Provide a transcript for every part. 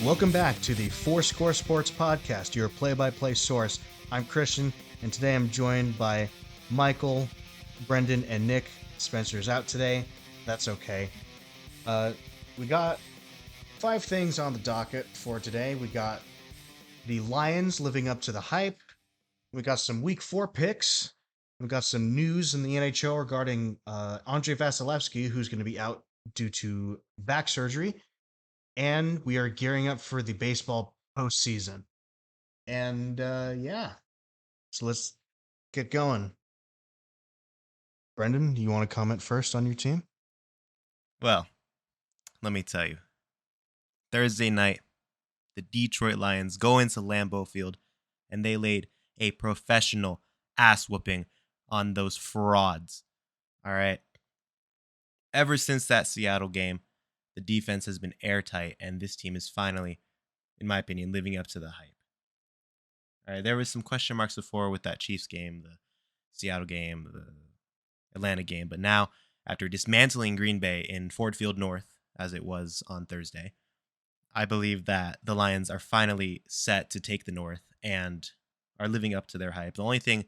Welcome back to the Four Score Sports Podcast, your play-by-play source. I'm Christian, and today I'm joined by Michael, Brendan, and Nick. Spencer's out today. That's okay. We got 5 things on the docket for today. We got the Lions living up to the hype. We got some Week 4 picks. We got some news in the NHL regarding Andrei Vasilevskiy, who's going to be out due to back surgery. And we are gearing up for the baseball postseason. And so let's get going. Brendan, do you want to comment first on your team? Well, let me tell you. Thursday night, the Detroit Lions go into Lambeau Field, and they laid a professional ass whooping on those frauds. All right. Ever since that Seattle game, the defense has been airtight, and this team is finally, in my opinion, living up to the hype. All right, there was some question marks before with that Chiefs game, the Seattle game, the Atlanta game, but now, after dismantling Green Bay in Ford Field North, as it was on Thursday, I believe that the Lions are finally set to take the North and are living up to their hype. The only thing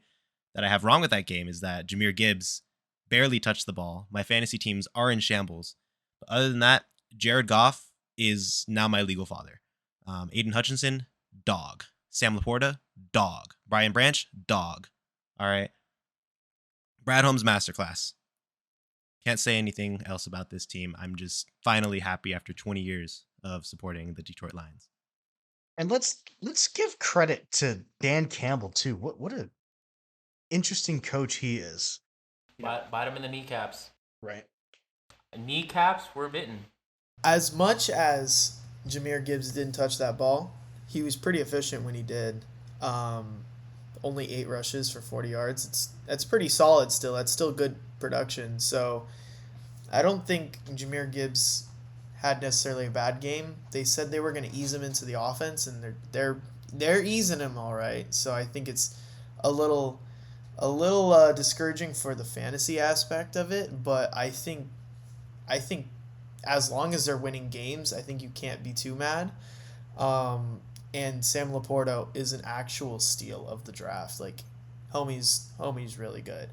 that I have wrong with that game is that Jahmyr Gibbs barely touched the ball. My fantasy teams are in shambles. But other than that, Jared Goff is now my legal father. Aiden Hutchinson, dog. Sam Laporta, dog. Brian Branch, dog. All right. Brad Holmes masterclass. Can't say anything else about this team. I'm just finally happy after 20 years of supporting the Detroit Lions. And let's give credit to Dan Campbell too. What a interesting coach he is. Bite him in the kneecaps. Right. Kneecaps were bitten. As much as Jahmyr Gibbs didn't touch that ball, he was pretty efficient when he did. Only 8 rushes for 40 yards. That's pretty solid still. That's still good production. So I don't think Jahmyr Gibbs had necessarily a bad game. They said they were going to ease him into the offense, and they're easing him all right. So I think it's a little discouraging for the fantasy aspect of it, but I think as long as they're winning games, I think you can't be too mad. And Sam Laporta is an actual steal of the draft. Like, homie's really good.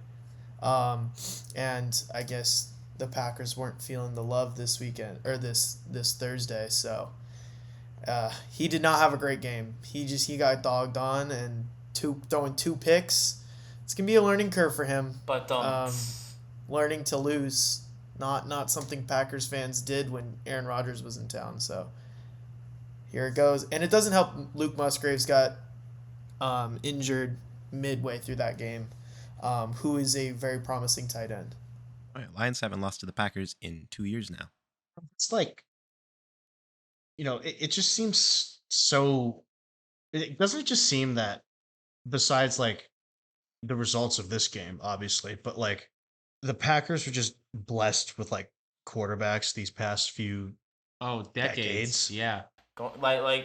And I guess the Packers weren't feeling the love this weekend or this Thursday, so he did not have a great game. He got dogged on and throwing 2 picks. It's gonna be a learning curve for him. But learning to lose, not something Packers fans did when Aaron Rodgers was in town. So here it goes, and it doesn't help. Luke Musgraves got injured midway through that game, who is a very promising tight end. Oh, yeah. Lions haven't lost to the Packers in 2 years now. It's like, it just seems so. It doesn't just seem that besides like the results of this game, obviously, but like the Packers were just blessed with like quarterbacks these past few decades. Yeah. I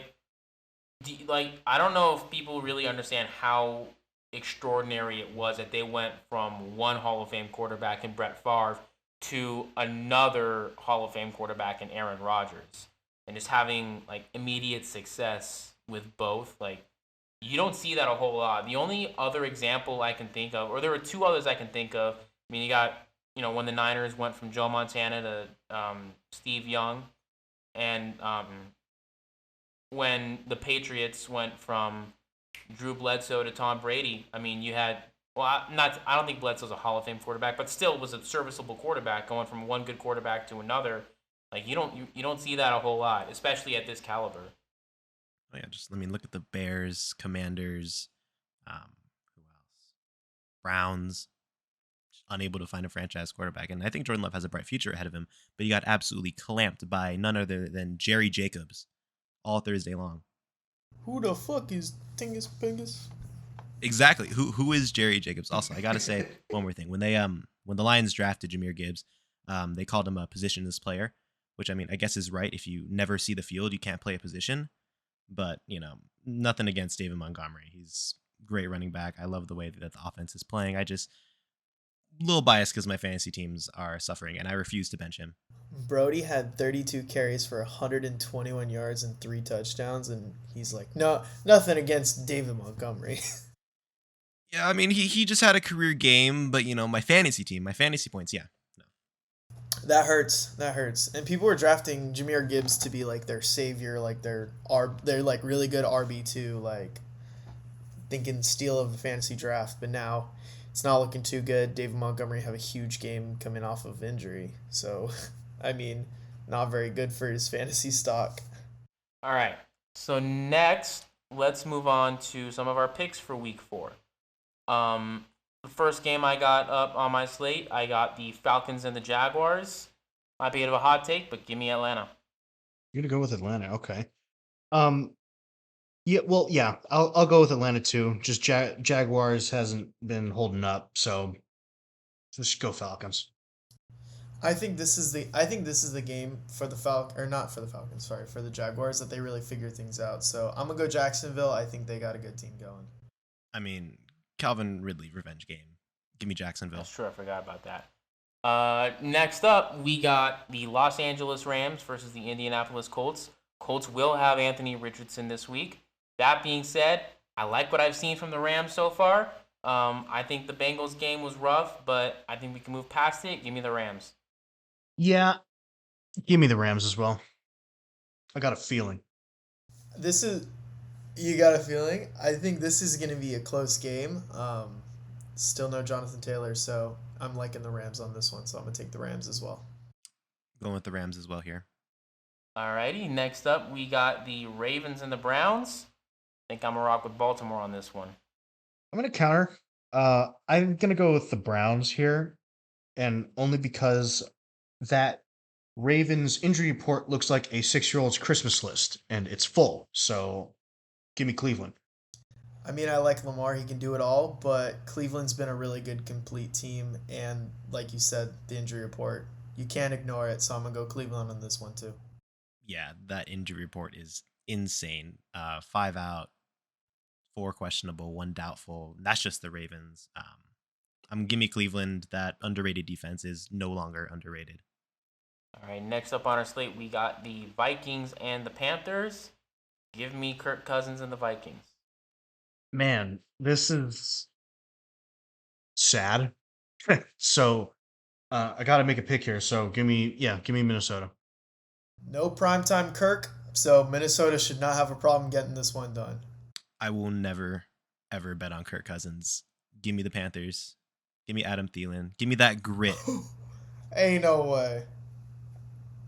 don't know if people really understand how extraordinary it was that they went from one Hall of Fame quarterback in Brett Favre to another Hall of Fame quarterback in Aaron Rodgers, and just having like immediate success with both. Like, you don't see that a whole lot. The only other example I can think of, or there were 2 others I can think of. I mean, you got, when the Niners went from Joe Montana to Steve Young, and when the Patriots went from Drew Bledsoe to Tom Brady. I mean, you had, I don't think Bledsoe's a Hall of Fame quarterback, but still was a serviceable quarterback going from one good quarterback to another. Like, you don't see that a whole lot, especially at this caliber. Oh yeah, look at the Bears, Commanders, who else? Browns, unable to find a franchise quarterback. And I think Jordan Love has a bright future ahead of him, but he got absolutely clamped by none other than Jerry Jacobs all Thursday long. Who the fuck is Tingus Pingus? Exactly. Who is Jerry Jacobs? Also, I gotta say one more thing. When the Lions drafted Jahmyr Gibbs, they called him a positionless player, which I mean I guess is right. If you never see the field, you can't play a position. But nothing against David Montgomery. He's a great running back. I love the way that the offense is playing. little biased because my fantasy teams are suffering, and I refuse to bench him. Brody had 32 carries for 121 yards and 3 touchdowns, and he's like, no, nothing against David Montgomery. Yeah, I mean, he just had a career game, but, my fantasy team, my fantasy points, yeah. No. That hurts. That hurts. And people were drafting Jahmyr Gibbs to be like their savior, like they're like really good RB2, like thinking steal of the fantasy draft. But now it's not looking too good. David Montgomery have a huge game coming off of injury, so I mean, not very good for his fantasy stock. All right. So next, let's move on to some of our picks for Week 4. The first game I got up on my slate, I got the Falcons and the Jaguars. Might be a bit of a hot take, but give me Atlanta. You're gonna go with Atlanta, okay? Yeah, well, yeah, I'll go with Atlanta too. Just Jaguars hasn't been holding up, so just go Falcons. I think this is the game for the not for the Falcons, sorry, for the Jaguars that they really figure things out. So I'm gonna go Jacksonville. I think they got a good team going. I mean, Calvin Ridley revenge game. Give me Jacksonville. That's true. I forgot about that. Next up, we got the Los Angeles Rams versus the Indianapolis Colts. Colts will have Anthony Richardson this week. That being said, I like what I've seen from the Rams so far. I think the Bengals game was rough, but I think we can move past it. Give me the Rams. Yeah, give me the Rams as well. I got a feeling. You got a feeling? I think this is going to be a close game. Still no Jonathan Taylor, so I'm liking the Rams on this one, so I'm going to take the Rams as well. Going with the Rams as well here. Alrighty, next up we got the Ravens and the Browns. I think I'm going to rock with Baltimore on this one. I'm gonna counter. I'm gonna go with the Browns here, and only because that Ravens injury report looks like a 6-year-old's Christmas list, and it's full. So, give me Cleveland. I mean, I like Lamar. He can do it all, but Cleveland's been a really good, complete team. And like you said, the injury report, you can't ignore it. So I'm going to go Cleveland on this one, too. Yeah, that injury report is insane. 5 out, 4 questionable, 1 doubtful. That's just the Ravens. Give me Cleveland. That underrated defense is no longer underrated. All right, next up on our slate, we got the Vikings and the Panthers. Give me Kirk Cousins and the Vikings. Man, this is sad. So, I got to make a pick here. So, give me Minnesota. No primetime Kirk, so Minnesota should not have a problem getting this one done. I will never, ever bet on Kirk Cousins. Give me the Panthers. Give me Adam Thielen. Give me that grit. Ain't no way.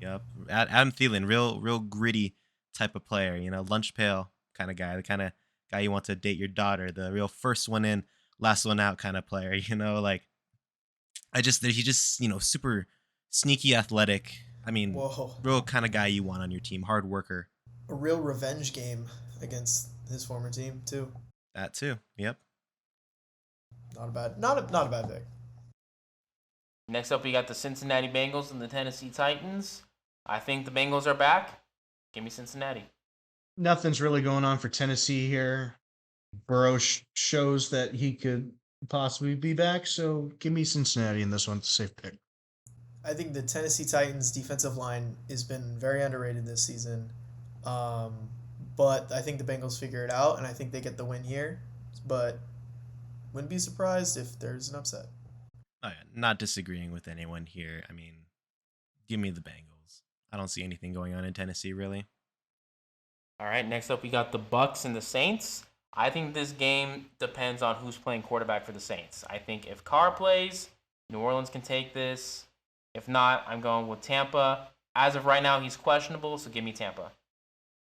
Yep. Adam Thielen, real gritty type of player, lunch pail kind of guy, the kind of guy you want to date your daughter, the real first one in, last one out kind of player, he just, super sneaky athletic. I mean, Whoa. real kind of guy you want on your team, hard worker. A real revenge game against his former team, too. That too. Yep. Not a bad pick. Next up, we got the Cincinnati Bengals and the Tennessee Titans. I think the Bengals are back. Give me Cincinnati. Nothing's really going on for Tennessee here. Burrow shows that he could possibly be back, so give me Cincinnati in this one. It's a safe pick. I think the Tennessee Titans defensive line has been very underrated this season. But I think the Bengals figure it out, and I think they get the win here. But wouldn't be surprised if there's an upset. Oh, yeah. Not disagreeing with anyone here. I mean, give me the Bengals. I don't see anything going on in Tennessee, really. All right, next up we got the Bucks and the Saints. I think this game depends on who's playing quarterback for the Saints. I think if Carr plays, New Orleans can take this. If not, I'm going with Tampa. As of right now, he's questionable, so give me Tampa.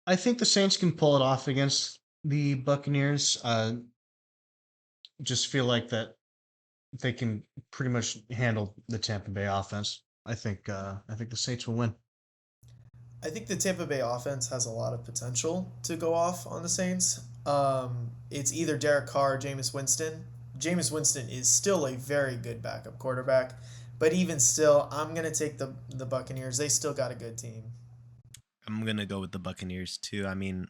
I think the Saints can pull it off against the Buccaneers. Just feel like that they can pretty much handle the Tampa Bay offense. I think the Saints will win. I think the Tampa Bay offense has a lot of potential to go off on the Saints. It's either Derek Carr or Jameis Winston. Jameis Winston is still a very good backup quarterback, but even still, I'm going to take the Buccaneers. They still got a good team. I'm going to go with the Buccaneers, too. I mean,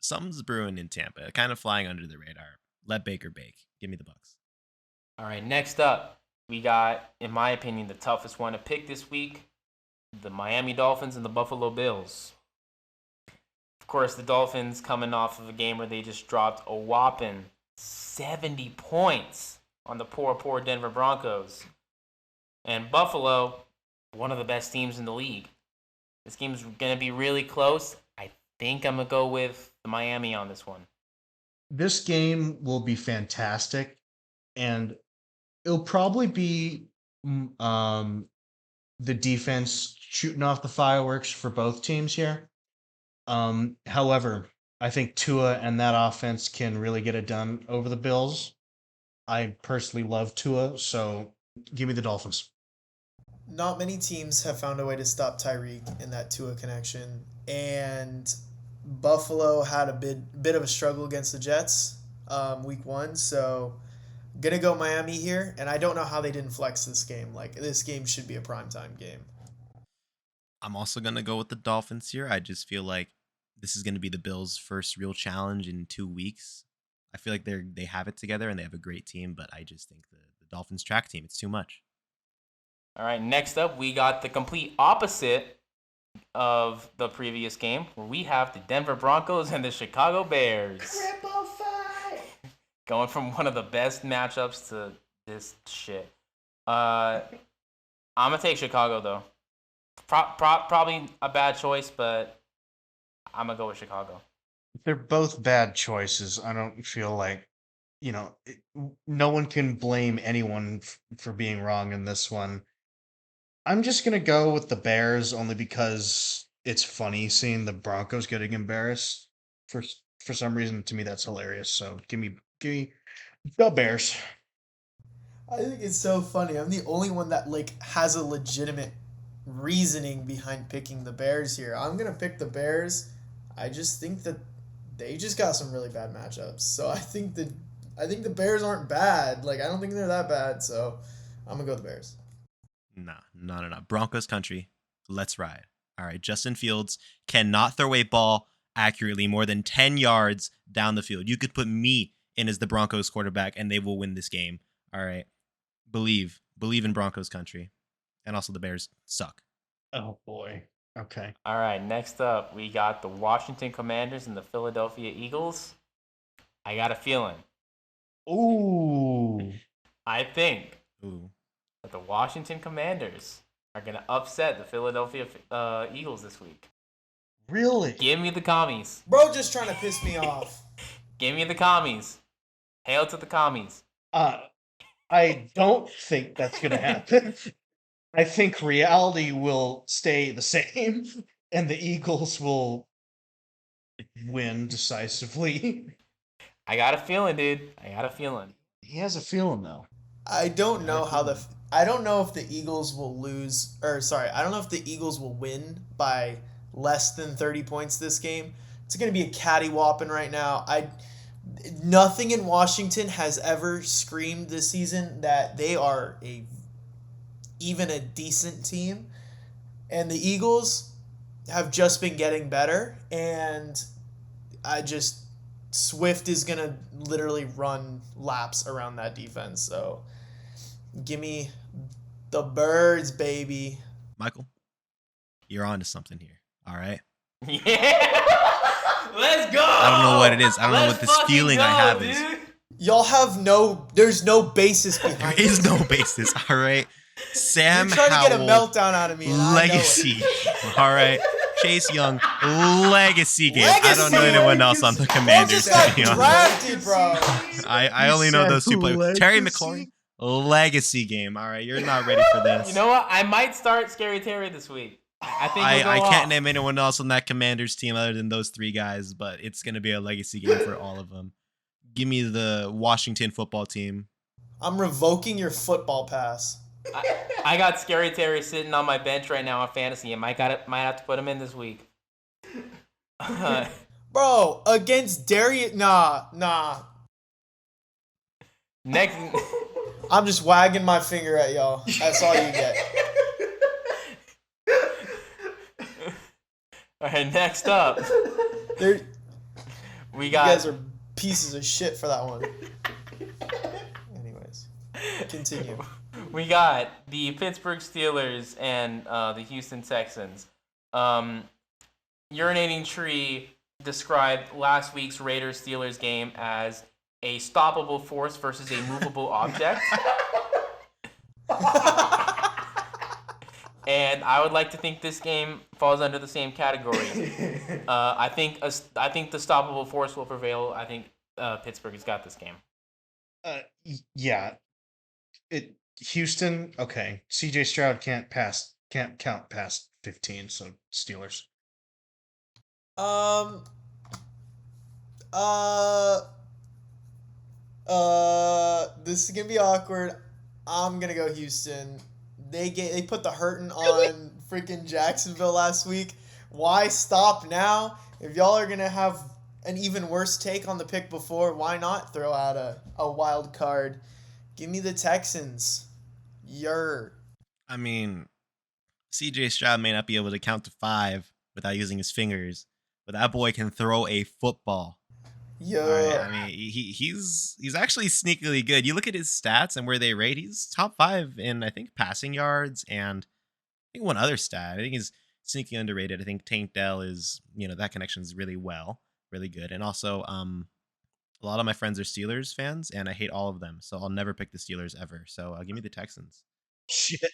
something's brewing in Tampa, kind of flying under the radar. Let Baker bake. Give me the Bucs. All right, next up, we got, in my opinion, the toughest one to pick this week, the Miami Dolphins and the Buffalo Bills. Of course, the Dolphins coming off of a game where they just dropped a whopping 70 points on the poor Denver Broncos. And Buffalo, one of the best teams in the league. This game's going to be really close. I think I'm going to go with the Miami on this one. This game will be fantastic, and it'll probably be the defense shooting off the fireworks for both teams here. However, I think Tua and that offense can really get it done over the Bills. I personally love Tua, so give me the Dolphins. Not many teams have found a way to stop Tyreek in that Tua connection, and Buffalo had a bit of a struggle against the Jets week 1, so gonna go Miami here, and I don't know how they didn't flex this game. Like, this game should be a primetime game. I'm also going to go with the Dolphins here. I just feel like this is going to be the Bills' first real challenge in 2 weeks. I feel like they have it together and they have a great team, but I just think the Dolphins track team, it's too much. All right, next up, we got the complete opposite of the previous game, where we have the Denver Broncos and the Chicago Bears. Triple fight! Going from one of the best matchups to this shit. I'm going to take Chicago, though. Probably a bad choice, but I'm going to go with Chicago. They're both bad choices. I don't feel like, no one can blame anyone for being wrong in this one. I'm just going to go with the Bears only because it's funny seeing the Broncos getting embarrassed. For some reason, to me, that's hilarious. So give me the Bears. I think it's so funny. I'm the only one that has a legitimate reasoning behind picking the Bears here. I'm going to pick the Bears. I just think that they just got some really bad matchups. So I think the Bears aren't bad. I don't think they're that bad. So I'm going to go with the Bears. No. Broncos country. Let's ride. All right. Justin Fields cannot throw a ball accurately more than 10 yards down the field. You could put me in as the Broncos quarterback and they will win this game. All right. Believe in Broncos country. And also the Bears suck. Oh, boy. Okay. All right, next up, we got the Washington Commanders and the Philadelphia Eagles. I got a feeling. Ooh. I think that the Washington Commanders are going to upset the Philadelphia Eagles this week. Really? Give me the commies. Bro, just trying to piss me off. Give me the commies. Hail to the commies. I don't think that's going to happen. I think reality will stay the same, and the Eagles will win decisively. I got a feeling, dude. I got a feeling. He has a feeling, though. I don't know I don't know if the Eagles will I don't know if the Eagles will win by less than 30 points this game. It's going to be a catty-whopping right now. Nothing in Washington has ever screamed this season that they are even a decent team, and the Eagles have just been getting better, and Swift is gonna literally run laps around that defense. So give me the Birds, baby. Michael, you're on to something here. All right. Yeah. Let's go. I don't know what it is. I don't know what this feeling I have is. Y'all have there's no basis behind There is no basis. All right. Sam You're trying Howell, to get a meltdown out of me. legacy. All right. Chase Young, legacy game. I don't know anyone else on the Commanders, Bro just to be got honest. drafted, bro. I only know those two players. Terry legacy? McLaurin, legacy game. All right. You're not ready for this. You know what? I might start Scary Terry this week. I think I can't name anyone else on that Commanders team other than those three guys, but it's going to be a legacy game for all of them. Give me the Washington football team. I'm revoking your football pass. I got Scary Terry sitting on my bench right now on fantasy. I might have to put him in this week. Bro, against Darius, nah. Next, I'm just wagging my finger at y'all. That's all you get. all right. Next up, You we got. guys are pieces of shit for that one. Anyways, continue. We got the Pittsburgh Steelers and the Houston Texans. Urinating Tree described last week's Raiders-Steelers game as a stoppable force versus a movable object. And I would like to think this game falls under the same category. I think the stoppable force will prevail. I think Pittsburgh has got this game. Yeah. Houston, okay. CJ Stroud can't count past 15, so Steelers. This is gonna be awkward. I'm gonna go Houston. They put the hurting on freaking Jacksonville last week. Why stop now? If y'all are gonna have an even worse take on the pick before, why not throw out a wild card? Give me the Texans. I mean, CJ Stroud may not be able to count to 5 without using his fingers, but that boy can throw a football. Yeah. Right? I mean, he's actually sneakily good. You look at his stats and where they rate, he's top 5 in, I think, passing yards and I think one other stat. I think he's sneaky underrated. I think Tank Dell is, that connection is really good. And also, a lot of my friends are Steelers fans, and I hate all of them, so I'll never pick the Steelers ever. So give me the Texans. Shit.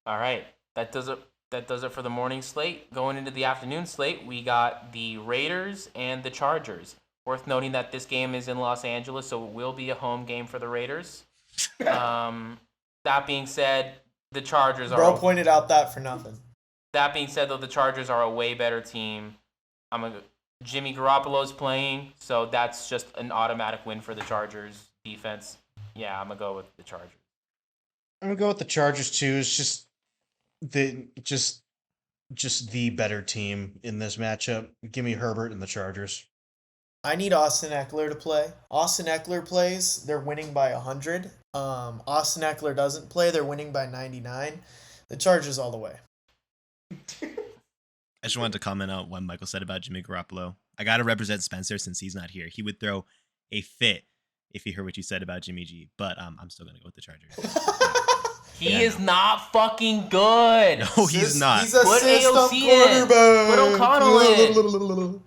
All right, that does it for the morning slate. Going into the afternoon slate, we got the Raiders and the Chargers. Worth noting that this game is in Los Angeles, so it will be a home game for the Raiders. That being said, the Chargers are... Bro pointed out that for nothing. That being said, though, the Chargers are a way better team. Jimmy Garoppolo's playing, so that's just an automatic win for the Chargers defense. Yeah, I'm going to go with the Chargers. I'm going to go with the Chargers, too. It's just the better team in this matchup. Give me Herbert and the Chargers. I need Austin Eckler to play. Austin Eckler plays, they're winning by 100. Austin Eckler doesn't play, they're winning by 99. The Chargers all the way. I just wanted to comment on what Michael said about Jimmy Garoppolo. I got to represent Spencer since he's not here. He would throw a fit if he heard what you said about Jimmy G, but I'm still going to go with the Chargers. He is not fucking good. No, he's not. He's a Put system AOC in. quarterback. Put O'Connell in.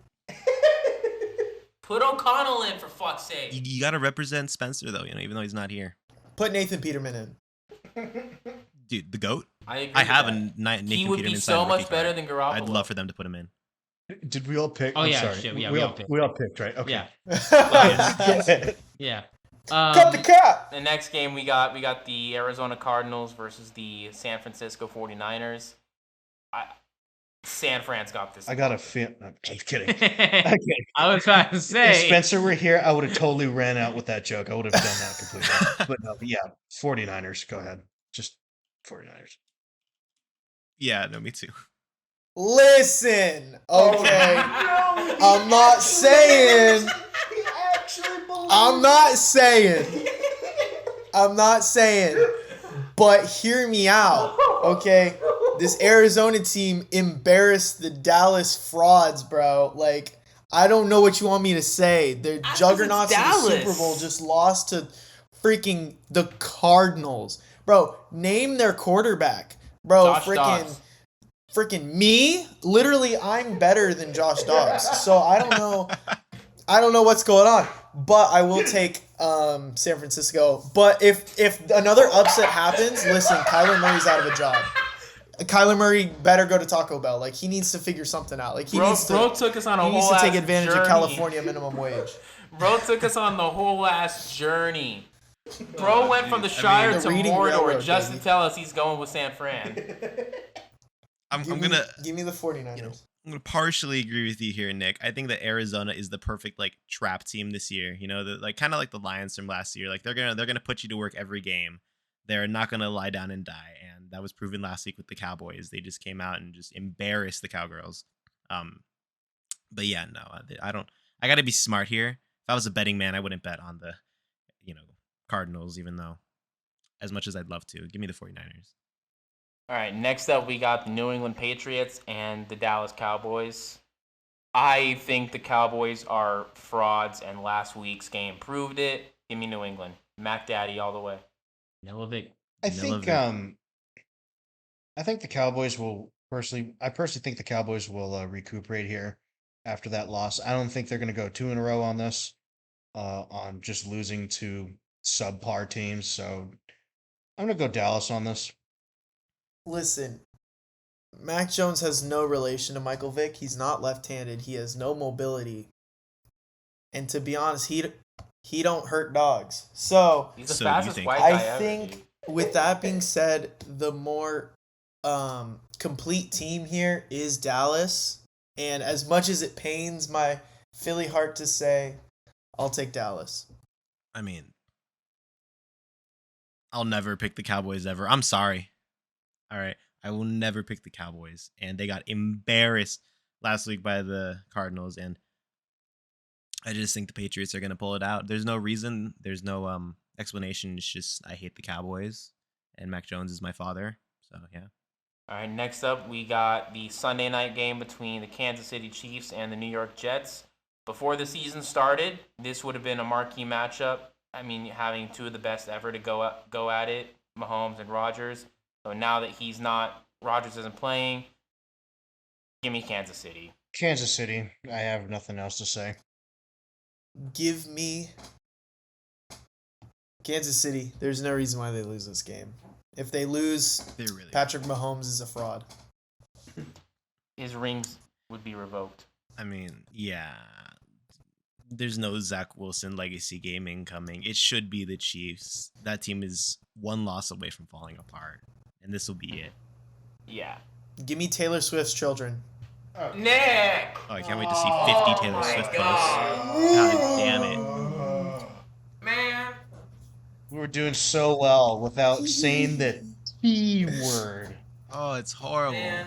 Put O'Connell in, for fuck's sake. You got to represent Spencer, though, even though he's not here. Put Nathan Peterman in. Dude, the GOAT? I have that. a Nathan He would Peterman be so much better card. than Garoppolo. I'd love for them to put him in. Did we all pick? Oh, I'm yeah, sorry. shit, yeah, we all picked. picked, right? Okay. Yeah. Yeah. Cut the cap. The next game we got the Arizona Cardinals versus the San Francisco 49ers. San Fran's got this. I got a feel. I'm kidding. I was trying to If say. Spencer were here, I would have totally ran out with that joke. I would have done that completely. But no, yeah, 49ers. Go ahead. Just 49ers. Yeah, no, me too. Listen, okay. I'm not saying. But hear me out, okay? This Arizona team embarrassed the Dallas frauds, bro. Like, I don't know what you want me to say. Their juggernauts in the Super Bowl just lost to freaking the Cardinals. Bro, name their quarterback. Bro, freaking me? Literally, I'm better than Josh Dobbs. So I don't know what's going on. But I will take San Francisco. But if another upset happens, listen, Kyler Murray's out of a job. Kyler Murray better go to Taco Bell. Like, he needs to figure something out. Like, he needs to take advantage of California minimum wage. Bro took us on the whole ass journey. Bro went from the Shire to Mordor just to tell us he's going with San Fran. Give me the 49ers. I'm gonna partially agree with you here, Nick. I think that Arizona is the perfect trap team this year. Kind of like the Lions from last year. Like they're gonna put you to work every game. They're not gonna lie down and die, and that was proven last week with the Cowboys. They just came out and just embarrassed the Cowgirls. But yeah, no, I don't. I got to be smart here. If I was a betting man, I wouldn't bet on the, Cardinals, even though, as much as I'd love to. Give me the 49ers. All right, next up we got the New England Patriots and the Dallas Cowboys. I think the Cowboys are frauds, and last week's game proved it. Give me New England. Mac Daddy all the way. Nelevic I think the Cowboys will I personally think the Cowboys will recuperate here after that loss. I don't think they're going to go 2 in a row on this, on just losing to subpar teams. So I'm going to go Dallas on this. Listen, Mac Jones has no relation to Michael Vick. He's not left-handed. He has no mobility. And to be honest, he don't hurt dogs. So He's the So you fastest think- white guy I ever, think dude. with that being said, the more complete team here is Dallas. And as much as it pains my Philly heart to say, I'll take Dallas. I mean, I'll never pick the Cowboys ever. I'm sorry. All right. I will never pick the Cowboys. And they got embarrassed last week by the Cardinals. And I just think the Patriots are going to pull it out. There's no reason. There's no explanation. It's just I hate the Cowboys. And Mac Jones is my father. So, yeah. All right, next up, we got the Sunday night game between the Kansas City Chiefs and the New York Jets. Before the season started, this would have been a marquee matchup. I mean, having two of the best ever to go at it, Mahomes and Rodgers. So now that Rodgers isn't playing, give me Kansas City. Kansas City. I have nothing else to say. Give me Kansas City. There's no reason why they lose this game. If they lose, They're really Patrick Mahomes is a fraud. His rings would be revoked. I mean, yeah. There's no Zach Wilson legacy game incoming. It should be the Chiefs. That team is one loss away from falling apart. And this will be it. Yeah. Give me Taylor Swift's children. Nick! Oh, I can't wait to see 50 Taylor Swift posts. God damn it. Man. We were doing so well without saying the T word. Oh, it's horrible. Man.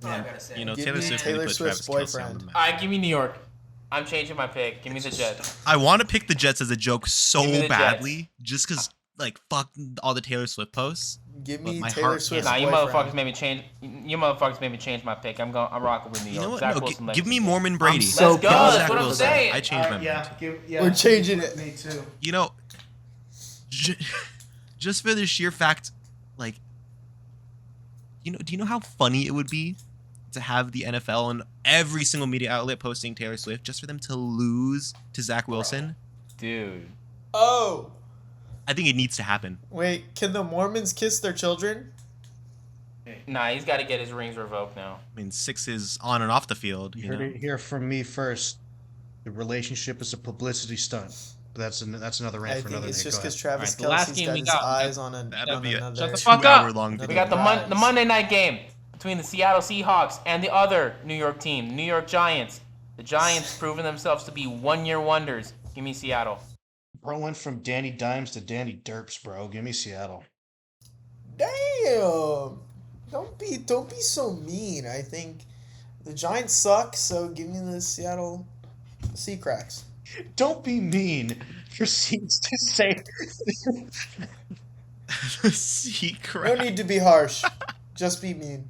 And, you know, Give Taylor me Swift Taylor really put Swift's Travis Kelce on the boyfriend. map. All right, give me New York. I'm changing my pick. Give me the Jets. I want to pick the Jets as a joke so Give me the badly, just because, like, fuck all the Taylor Swift posts. Give But me my Taylor heart Swift's Nah, you boyfriend. motherfuckers made me change. You motherfuckers made me change my pick. I'm rocking with New You York. know what? Zach No, Wilson give me legacy. Mormon Brady. so Let's go. proud of That's Zach what I'm Wilson. saying. I changed my mind. We're changing it. Me too. You know, just for the sheer fact, like, do you know how funny it would be to have the NFL and every single media outlet posting Taylor Swift just for them to lose to Zach Wilson? Dude. Oh, I think it needs to happen. wait. Can the Mormons kiss their children? Nah, he's got to get his rings revoked now. I mean, 6 is on and off the field. You You heard know? it here from me first. The relationship is a publicity stunt. But that's another rant I for think another it's day. just Go because ahead. Travis Alright, the last Kelce's game got we his got, eyes on That'll be another. Shut the fuck up. 2-hour-long We video. got the Guys. Monday night game between the Seattle Seahawks and the other New York team, the New York Giants. The Giants proving themselves to be one-year wonders. Give me Seattle. Bro went from Danny Dimes to Danny Derps, bro. Give me Seattle. Damn! Don't be so mean. I think the Giants suck, so give me the Seattle Sea Cracks. Don't be mean. Proceeds to say. Secret. No need to be harsh. Just be mean.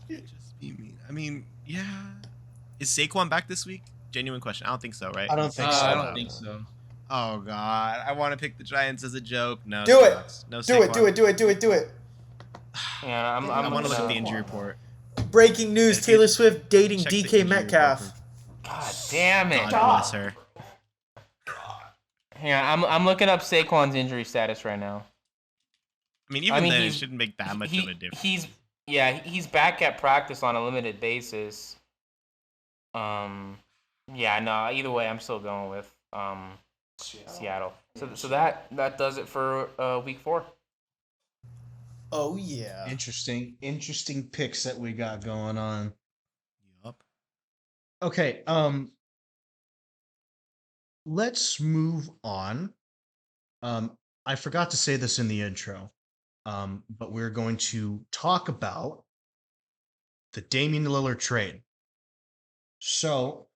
Just be mean. I mean, yeah. Is Saquon back this week? Genuine question. I don't think so, right? I don't think so. I no. don't think so. Oh God, I want to pick the Giants as a joke. No, Do it. Seahawks. No, Do it. Saquon. Do it. Yeah, I'm I want to look at the looking injury report. Breaking news: If you Taylor Swift dating check the DK injury Metcalf. report God damn it. God bless her. Yeah, I'm looking up Saquon's injury status right now. I mean, even then, it he's- shouldn't make that much of a difference. He's back at practice on a limited basis. Yeah, no, either way, I'm still going with Seattle. So that does it for week 4. Oh yeah. Interesting picks that we got going on. Yup. Okay, let's move on. I forgot to say this in the intro, but we're going to talk about the Damian Lillard trade. So,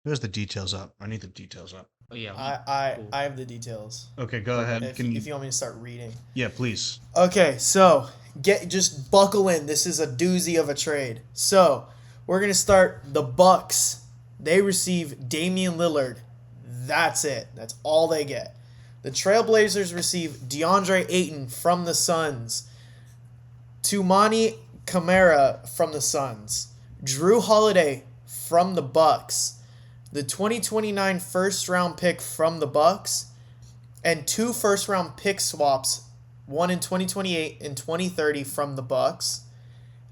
where's the details up? I need the details up. Oh yeah. I have the details. Okay, go ahead. If you want me to start reading. Yeah, please. Okay, so just buckle in. This is a doozy of a trade. So we're gonna start the Bucks. They receive Damian Lillard. That's it. That's all they get. The Trailblazers receive DeAndre Ayton from the Suns, Tumani Kamara from the Suns, Drew Holiday from the Bucks, the 2029 first round pick from the Bucks, and 2 first round pick swaps, one in 2028 and 2030 from the Bucks.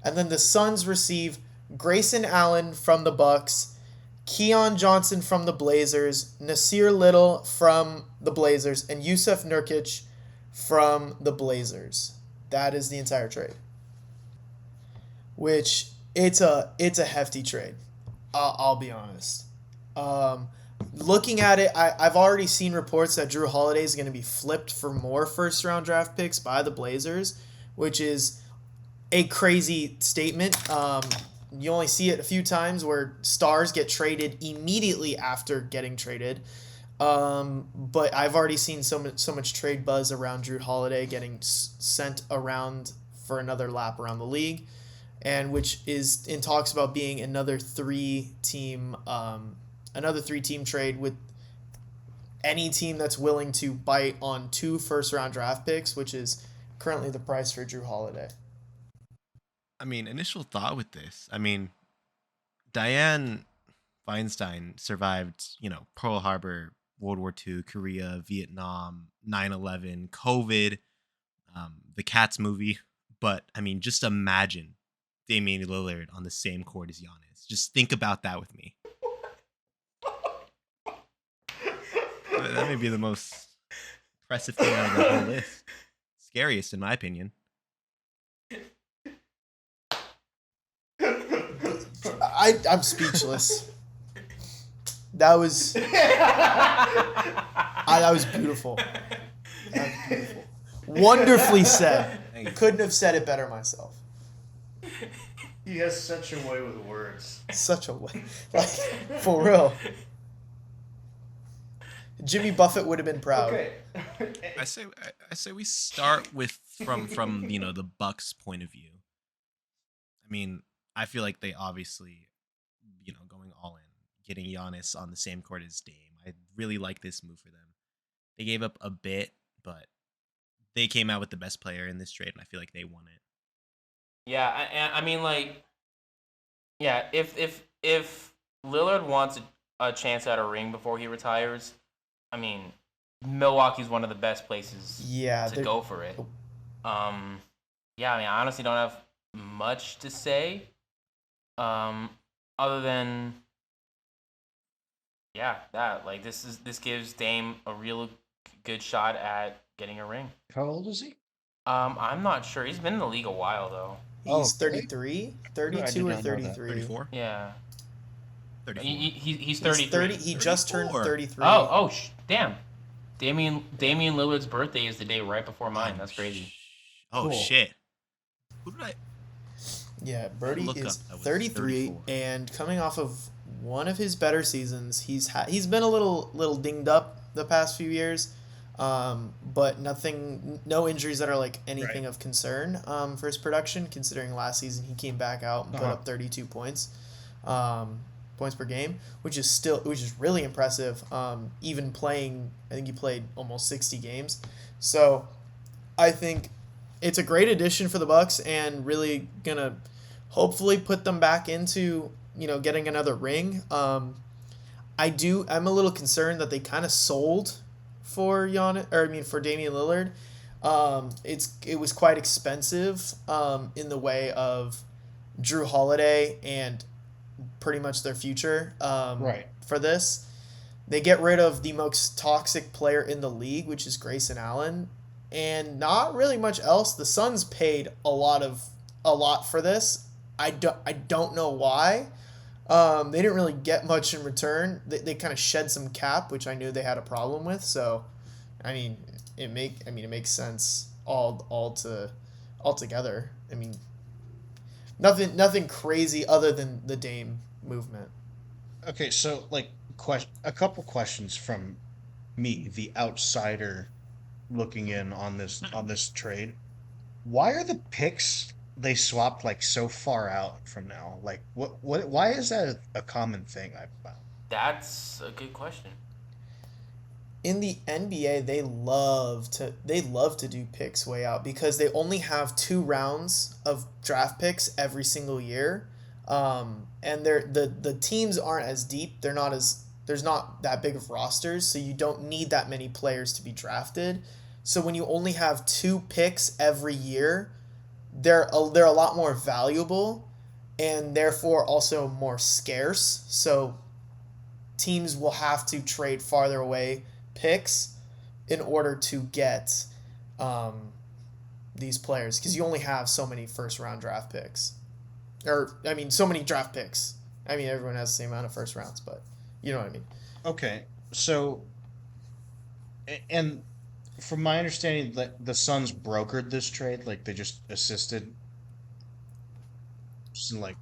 And then the Suns receive Grayson Allen from the Bucks, Keon Johnson from the Blazers, Nasir Little from the Blazers, and Yusuf Nurkic from the Blazers. That is the entire trade. Which it's a hefty trade. I'll be honest. Looking at it, I've already seen reports that Drew Holiday is going to be flipped for more first round draft picks by the Blazers, which is a crazy statement. You only see it a few times where stars get traded immediately after getting traded. But I've already seen so much trade buzz around Drew Holiday getting sent around for another lap around the league, and which is in talks about being another three-team trade with any team that's willing to bite on 2 first-round draft picks, which is currently the price for Drew Holiday. I mean, initial thought with this. I mean, Dianne Feinstein survived, Pearl Harbor, World War II, Korea, Vietnam, 9/11, COVID, the Cats movie. But, I mean, just imagine Damian Lillard on the same court as Giannis. Just think about that with me. That may be the most impressive thing out of the whole list. Scariest, in my opinion. I'm speechless. That was that was beautiful. That was beautiful. Wonderfully said. Couldn't have said it better myself. He has such a way with words. Such a way. Like, for real. Jimmy Buffett would have been proud. Okay. I say we start with from the Bucks' point of view. I mean, I feel like they obviously, going all in, getting Giannis on the same court as Dame. I really like this move for them. They gave up a bit, but they came out with the best player in this trade, and I feel like they won it. Yeah, I mean, if Lillard wants a chance at a ring before he retires, I mean, Milwaukee's one of the best places to go for it. I I honestly don't have much to say, other than this gives Dame a real good shot at getting a ring. How old is he? I'm not sure. He's been in the league a while though. He's 33, 32 or 33. 34. Yeah. 34. He's 33. He just turned 33. Damn. Damian Lillard's birthday is the day right before mine. That's crazy. Oh, cool. Shit. Who did I... Yeah, Brody is 33 and coming off of one of his better seasons. He's been a little dinged up the past few years, but no injuries that are like anything of concern for his production. Considering last season he came back out and put up 32 points per game, which is really impressive. Even playing, I think he played almost 60 games. So I think it's a great addition for the Bucks and really gonna hopefully put them back into getting another ring. I'm a little concerned that they kind of sold for Damian Lillard. It was quite expensive in the way of Drew Holiday and pretty much their future for this. They get rid of the most toxic player in the league, which is Grayson Allen, and not really much else. The Suns paid a lot for this. I don't know why. They didn't really get much in return. They kind of shed some cap, which I knew they had a problem with. So, it makes sense altogether. I mean, nothing crazy other than the Dame movement. Okay, so a couple questions from me, the outsider looking in on this trade. Why are the picks they swapped so far out from now? Why is that a common thing I've found? That's a good question. in the NBA they love to do picks way out because they only have 2 rounds of draft picks every single year, and the teams aren't as deep. There's not that big of rosters, so you don't need that many players to be drafted. So when you only have 2 picks every year, they're a lot more valuable, and therefore also more scarce. So teams will have to trade farther away picks in order to get these players because you only have so many first round draft picks, or I mean, so many draft picks. I mean, everyone has the same amount of first rounds, but you know what I mean. Okay, so and from my understanding, the Suns brokered this trade, like they just assisted, just in, like,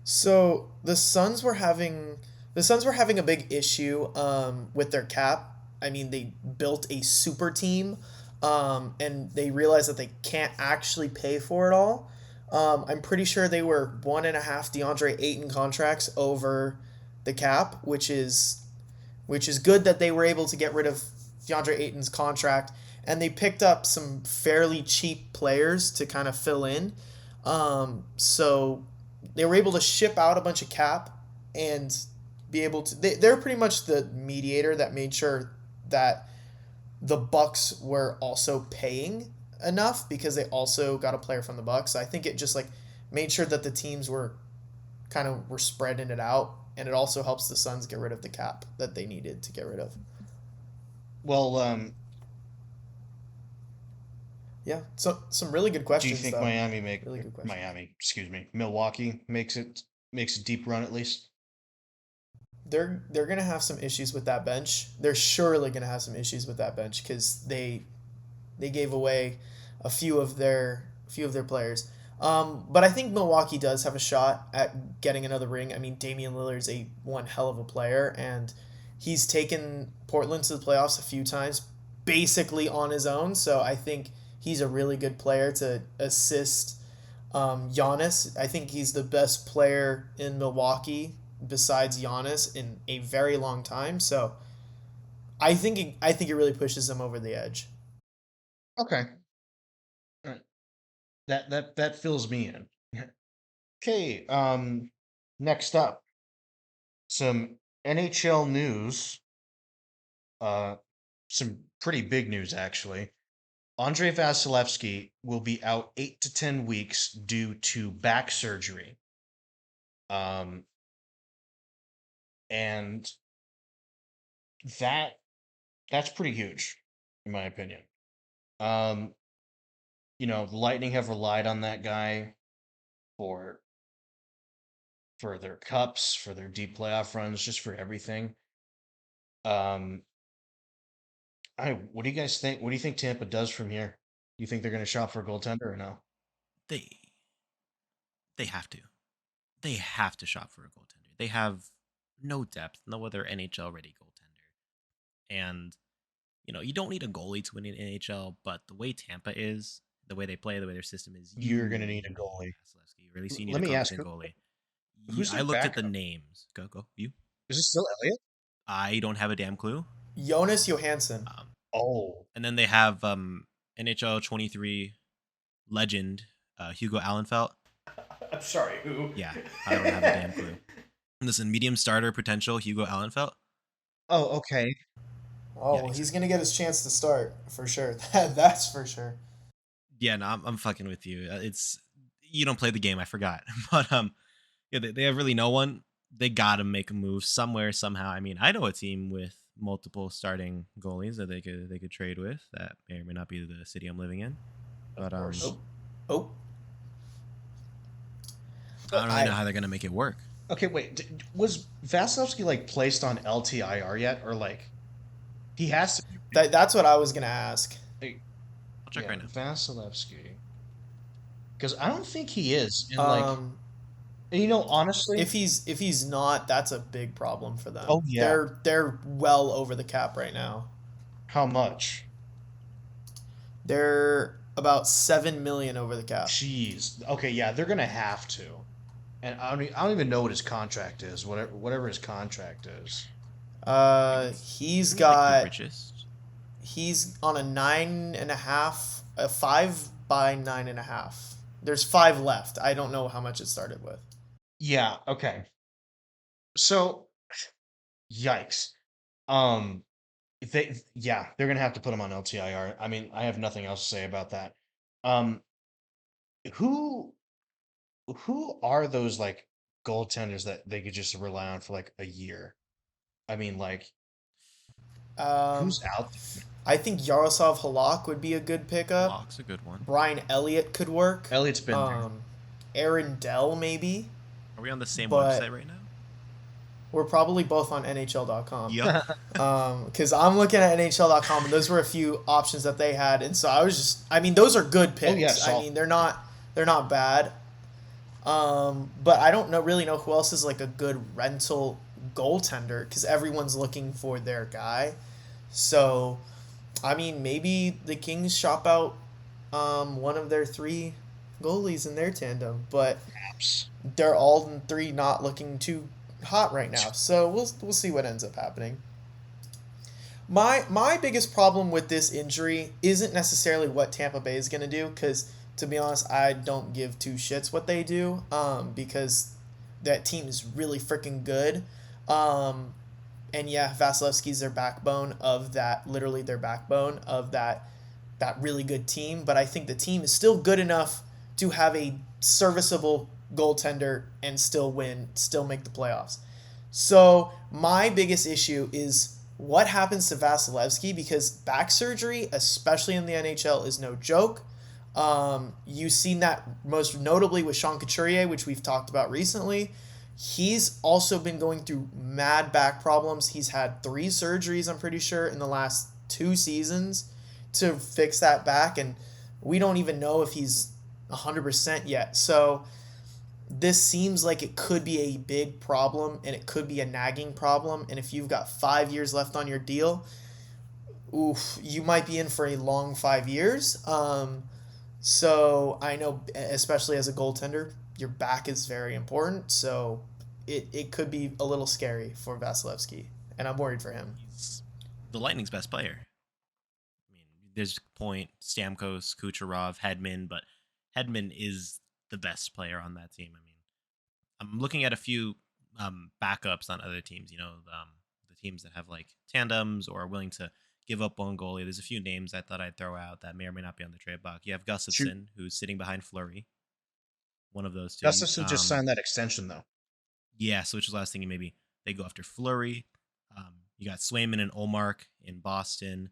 So the Suns were having a big issue with their cap. I mean, they built a super team, and they realized that they can't actually pay for it all. I'm pretty sure they were 1.5 DeAndre Ayton contracts over the cap, which is good that they were able to get rid of DeAndre Ayton's contract, and they picked up some fairly cheap players to kind of fill in. So they were able to ship out a bunch of cap and be able to. They're pretty much the mediator that made sure that the Bucks were also paying enough because they also got a player from the Bucks. So I think it just like made sure that the teams were spreading it out, and it also helps the Suns get rid of the cap that they needed to get rid of. well, Yeah, so some really good do you questions. think though. Really good question. Milwaukee makes a deep run at least? They're gonna have some issues with that bench. They're surely gonna have some issues with that bench because they gave away a few of their players. But I think Milwaukee does have a shot at getting another ring. I mean, Damian Lillard's one hell of a player, and he's taken Portland to the playoffs a few times, basically on his own. So I think he's a really good player to assist Giannis. I think he's the best player in Milwaukee besides Giannis in a very long time. So I think it really pushes them over the edge. Okay, all right. That fills me in. Okay, next up, some NHL news. Uh, some pretty big news actually. Andrei Vasilevskiy will be out 8 to 10 weeks due to back surgery. Um, and that that's pretty huge, in my opinion. Um, the Lightning have relied on that guy for their cups, for their deep playoff runs, just for everything. Um, what do you guys think? What do you think Tampa does from here? Do you think they're going to shop for a goaltender or no? They they have to. They have to shop for a goaltender. They have no depth, no other NHL ready goaltender. And you don't need a goalie to win in NHL, but the way Tampa is, the way they play, the way their system is, You're going to need a goalie. Vasilevskiy, or at least you need Let a me ask, competent goalie. who's I their looked at the backup? names. Go. You? Is it still Elliott? I don't have a damn clue. Jonas Johansson. Oh, And then they have NHL 23 legend Hugo Allenfelt. I'm sorry, who? Yeah, I don't have a damn clue. Listen, medium starter potential Hugo Allenfelt. oh, okay. Oh, Yeah, he's gonna get his chance to start for sure. That's for sure. Yeah, no, I'm fucking with you. It's you don't play the game. I forgot, but yeah, they have really no one. They got to make a move somewhere somehow. I mean, I know a team with multiple starting goalies that they could trade with. That may or may not be the city I'm living in, but Oh, I don't really know how they're gonna make it work. Okay, wait. Was Vasilevskiy like placed on LTIR yet, or like he has to? that's what I was gonna ask. Like, I'll check right now. Vasilevskiy, because I don't think he is. And honestly, If he's not, that's a big problem for them. Oh, yeah. They're well over the cap right now. how much? They're about 7 million over the cap. Jeez. Okay, yeah, they're gonna have to. And I don't even know what his contract is. Whatever his contract is. He's Maybe, like, the got richest. he's on a 9.5, a 5 by 9.5. There's 5 left. I don't know how much it started with. Yeah, okay. So, yikes. Um, they're gonna have to put him on LTIR. I mean, I have nothing else to say about that. Um, who who are those like goaltenders that they could just rely on for like a year? I mean, like Um, who's out there? I think Yaroslav Halak would be a good pickup. Lock's a good one. Brian Elliott could work. Elliott's been there. Aaron Dell maybe, Are we on the same but website right now? we're probably both on NHL.com. Yup. Because I'm looking at NHL.com and those were a few options that they had, and so I mean, those are good picks. yeah, I solid. mean, they're not bad. But I don't really know who else is like a good rental goaltender because everyone's looking for their guy. So, I mean, maybe the Kings shop out one of their 3 goalies in their tandem, but Perhaps. they're all 3 not looking too hot right now. So we'll see what ends up happening. My biggest problem with this injury isn't necessarily what Tampa Bay is going to do because to be honest, I don't give 2 shits what they do because that team is really freaking good. And yeah, Vasilevskiy's their backbone of that, literally their backbone of that really good team. But I think the team is still good enough to have a serviceable goaltender and still win, still make the playoffs. So my biggest issue is what happens to Vasilevskiy because back surgery, especially in the NHL, is no joke. You've seen that most notably with Sean Couturier, which we've talked about recently. He's also been going through mad back problems. He's had 3 surgeries, I'm pretty sure, in the last 2 seasons to fix that back, and we don't even know if he's 100% yet. So this seems like it could be a big problem, and it could be a nagging problem, and if you've got 5 years left on your deal, oof, you might be in for a long 5 years. So I know, especially as a goaltender, your back is very important. So it could be a little scary for Vasilevskiy, and I'm worried for him. He's the Lightning's best player. I mean, there's Point, Stamkos, Kucherov, Hedman, but Hedman is the best player on that team. I mean, I'm looking at a few backups on other teams. You know, the teams that have like tandems or are willing to give up one goalie. There's a few names I thought I'd throw out that may or may not be on the trade block. You have Gustafson, who's sitting behind Fleury. One of those 2. Gustafson just signed that extension though. Yeah, so which is the last thing maybe they go after Fleury. You got Swayman and Olmark in Boston.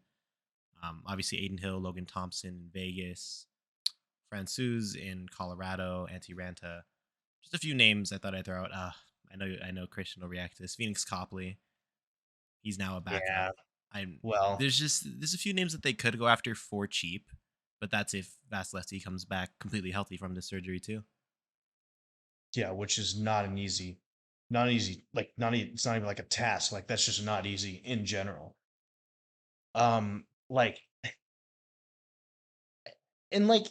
Obviously Aiden Hill, Logan Thompson in Vegas. Francouz in Colorado, Antti Ranta. Just a few names I thought I'd throw out. I know Christian will react to this. Phoenix Copley. He's now a backup. Yeah. Well, there's a few names that they could go after for cheap, but that's if Vasilevskiy comes back completely healthy from the surgery too. Yeah, which is not easy, it's not even like a task. Like that's just not easy in general. Like, and like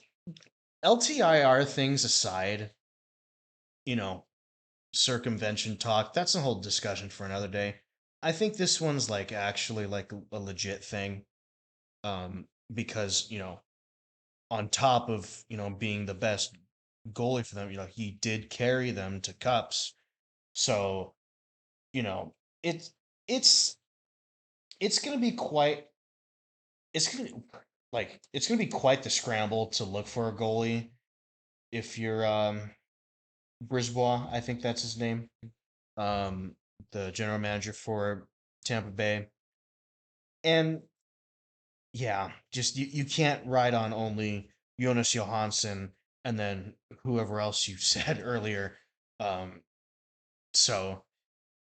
LTIR things aside, you know, circumvention talk, that's a whole discussion for another day. I think this one's like actually like a legit thing. Because, on top of, being the best goalie for them, he did carry them to cups. So, you know, it's it's it's gonna be quite it's gonna it's gonna be quite the scramble to look for a goalie if you're Brisbois, I think that's his name. Um the general manager for Tampa Bay. And yeah, just you can't ride on only Jonas Johansson and then whoever else you said earlier. Um so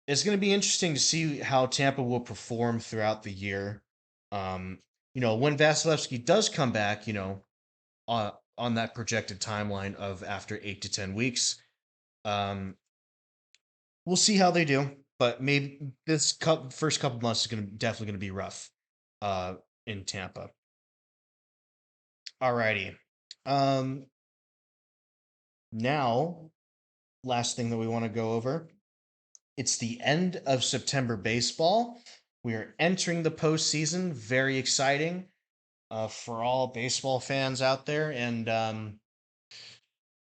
it's going to be interesting to see how Tampa will perform throughout the year. Um, when Vasilevskiy does come back, on that projected timeline of after 8 to 10 weeks, um, we'll see how they do. But maybe this first couple months is definitely going to be rough, in Tampa. Alrighty. Um, Now, last thing that we want to go over It's the end of September baseball. We are entering the postseason. Very exciting for all baseball fans out there. And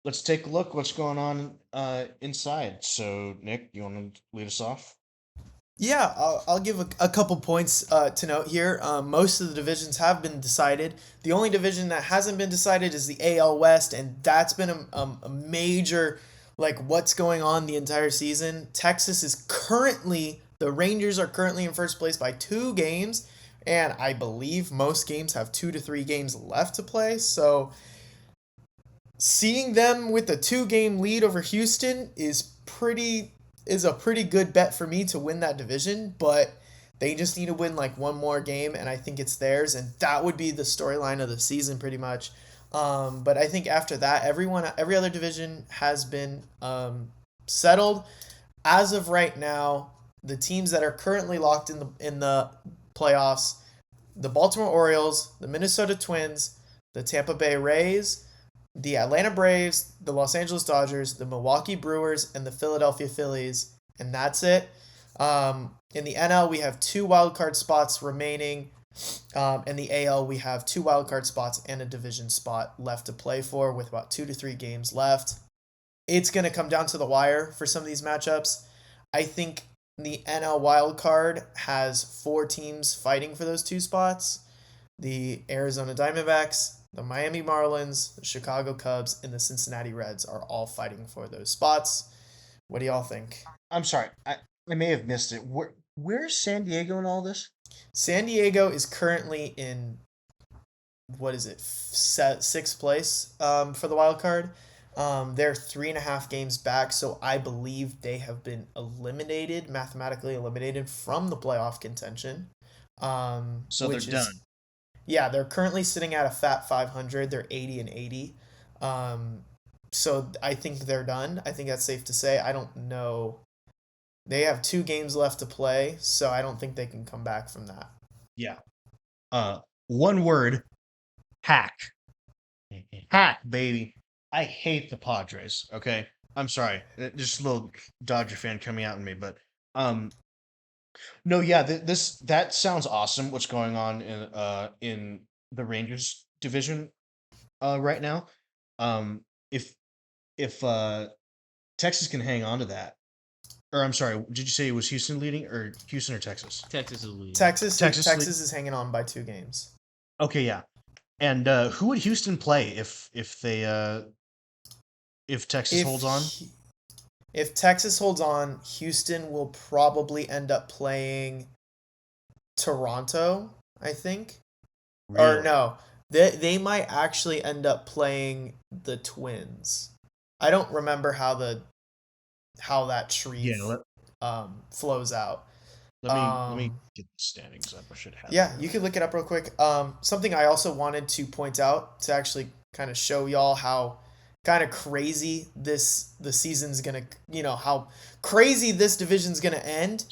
let's take a look what's going on inside. So, Nick, you want to lead us off? Yeah, I'll give a couple points to note here. Most of the divisions have been decided. The only division that hasn't been decided is the AL West, and that's been a major, like, what's going on the entire season. The Rangers are currently in first place by 2 games, and I believe most games have 2 to 3 games left to play. So seeing them with a 2-game lead over Houston is a pretty good bet for me to win that division, but they just need to win like one more game, and I think it's theirs, and that would be the storyline of the season pretty much. But I think after that, every other division has been settled. As of right now, the teams that are currently locked in the playoffs: the Baltimore Orioles, the Minnesota Twins, the Tampa Bay Rays, the Atlanta Braves, the Los Angeles Dodgers, the Milwaukee Brewers, and the Philadelphia Phillies, and that's it. In the NL, we have 2 wildcard spots remaining. In the AL, we have 2 wildcard spots and a division spot left to play for with about 2 to 3 games left. It's going to come down to the wire for some of these matchups. I think the NL wildcard has 4 teams fighting for those 2 spots: the Arizona Diamondbacks, the Miami Marlins, the Chicago Cubs, and the Cincinnati Reds are all fighting for those spots. What do y'all think? I'm sorry, I may have missed it. Where's San Diego in all this? San Diego is currently in, what is it, 6th place for the wild card. They're 3.5 games back, so I believe they have been mathematically eliminated from the playoff contention. So they're done. Yeah, they're currently sitting at a fat 500. They're 80-80. So I think they're done. I think that's safe to say. I don't know. They have 2 games left to play, so I don't think they can come back from that. Yeah. One word: hack. Hack, baby. I hate the Padres. Okay, I'm sorry. Just a little Dodger fan coming out in me, but no, yeah. That sounds awesome. What's going on in the Rangers division right now? If Texas can hang on to that, or I'm sorry, did you say it was Houston leading, or Houston or Texas? Texas is leading. Texas is hanging on by 2 games. Okay, yeah. And who would Houston play if Texas holds on? If Texas holds on, Houston will probably end up playing Toronto, I think. Really? Or no, they might actually end up playing the Twins. I don't remember how that tree flows out. Let me get the standings up. I should have. Yeah, you can look it up real quick. Something I also wanted to point out to actually kind of show y'all how kind of crazy the season's gonna, how crazy this division's gonna end.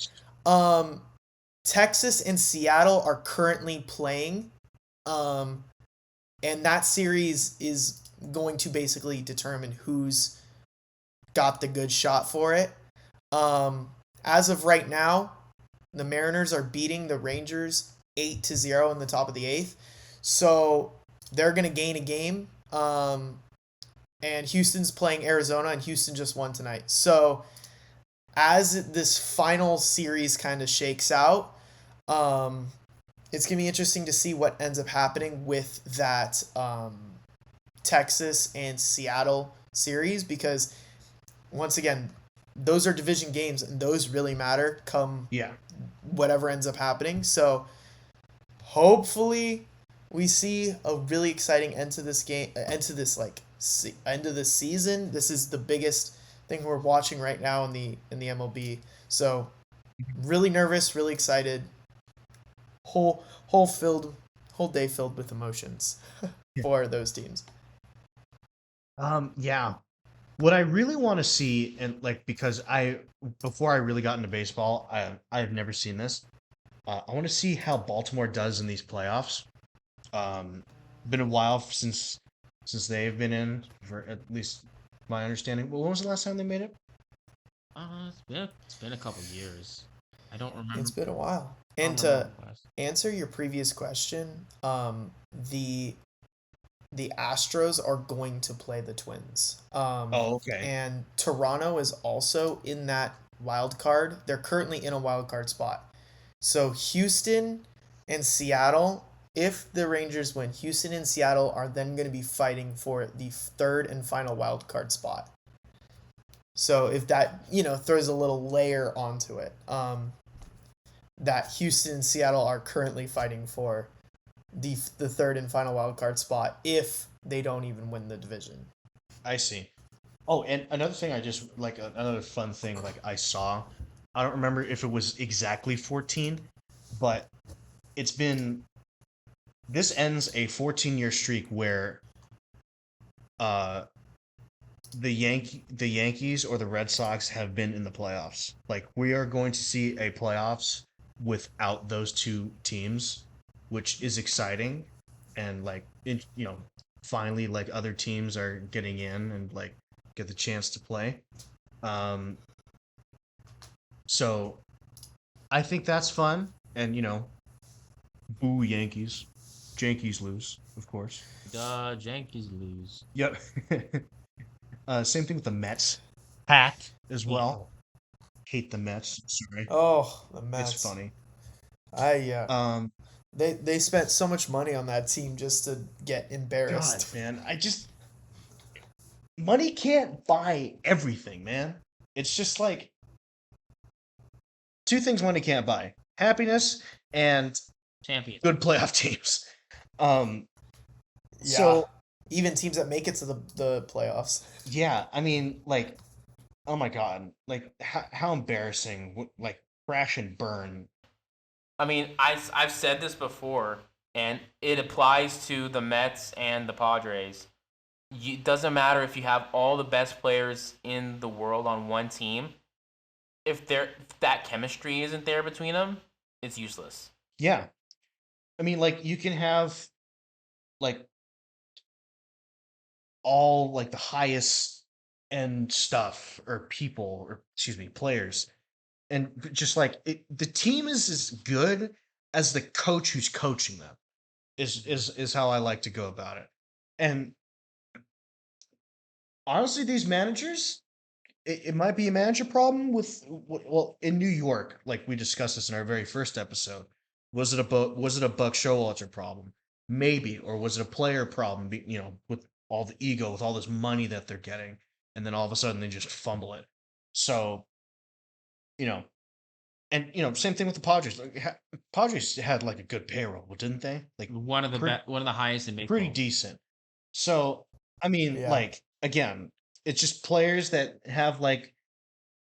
Texas and Seattle are currently playing, and that series is going to basically determine who's got the good shot for it. As of right now, the Mariners are beating the Rangers 8-0 in the top of the 8th. So they're going to gain a game. And Houston's playing Arizona, and Houston just won tonight. So as this final series kind of shakes out, it's going to be interesting to see what ends up happening with that Texas and Seattle series, because once again, those are division games, and those really matter come whatever ends up happening. So hopefully we see a really exciting end to this game, end of the season. This is the biggest thing we're watching right now in the MLB. So really nervous, really excited. Whole day filled with emotions for those teams. Yeah. What I really want to see, and because before I really got into baseball, I have never seen this. I want to see how Baltimore does in these playoffs. Been a while since they've been in, for at least my understanding. Well, when was the last time they made it? It's been a couple years. I don't remember. It's been a while. I don't And remember to when it was. answer your previous question, the Astros are going to play the Twins. Okay. And Toronto is also in that wild card. They're currently in a wild card spot. So Houston and Seattle, if the Rangers win, Houston and Seattle are then going to be fighting for the third and final wild card spot. So if that, throws a little layer onto it, that Houston and Seattle are currently fighting for the third and final wild card spot if they don't even win the division. I see. Oh, and another thing another fun thing I saw, I don't remember if it was exactly 14, but this ends a 14-year streak where the Yankees or the Red Sox have been in the playoffs. We are going to see a playoffs without those two teams, which is exciting, and finally other teams are getting in and get the chance to play. So I think that's fun, and boo Yankees. Yankees lose, of course. The Yankees lose. Yep. Same thing with the Mets. Pack as well. Hate the Mets. Sorry. Oh, the Mets. It's funny. They spent so much money on that team just to get embarrassed. God, man, money can't buy everything, man. It's just two things money can't buy: happiness and Champions. good playoff teams. Yeah. So even teams that make it to the playoffs. yeah, I mean, oh my God, how embarrassing! Crash and burn. I mean, I've said this before, and it applies to the Mets and the Padres. It doesn't matter if you have all the best players in the world on one team. If that chemistry isn't there between them, it's useless. Yeah, I mean, you can have all the highest end stuff or people or players, and just the team is as good as the coach who's coaching them is how I like to go about it. And honestly, these managers, it might be a manager problem in New York, we discussed this in our very first episode. Was it a Buck Showalter problem? Maybe. Or was it a player problem, with all the ego, with all this money that they're getting, and then all of a sudden they just fumble it. So, and same thing with the Padres. Padres had a good payroll, didn't they? One of the highest in baseball. Pretty decent. So, I mean, Yeah. Again, it's just players that have the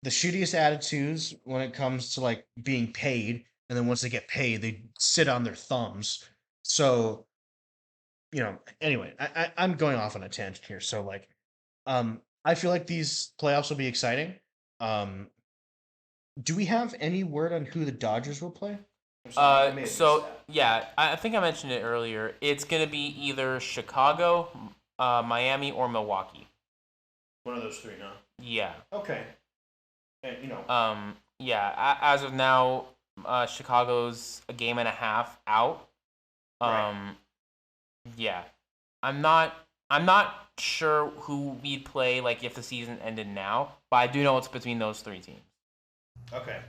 shittiest attitudes when it comes to being paid, and then once they get paid, they sit on their thumbs. So, anyway, I'm going off on a tangent here. So I feel like these playoffs will be exciting. Do we have any word on who the Dodgers will play? Yeah, I think I mentioned it earlier. It's gonna be either Chicago, Miami, or Milwaukee. One of those three, huh? Yeah. Okay. And Yeah. As of now, Chicago's a game and a half out. Right. Yeah. I'm not sure who we'd play if the season ended now, but I do know it's between those three teams. Okay.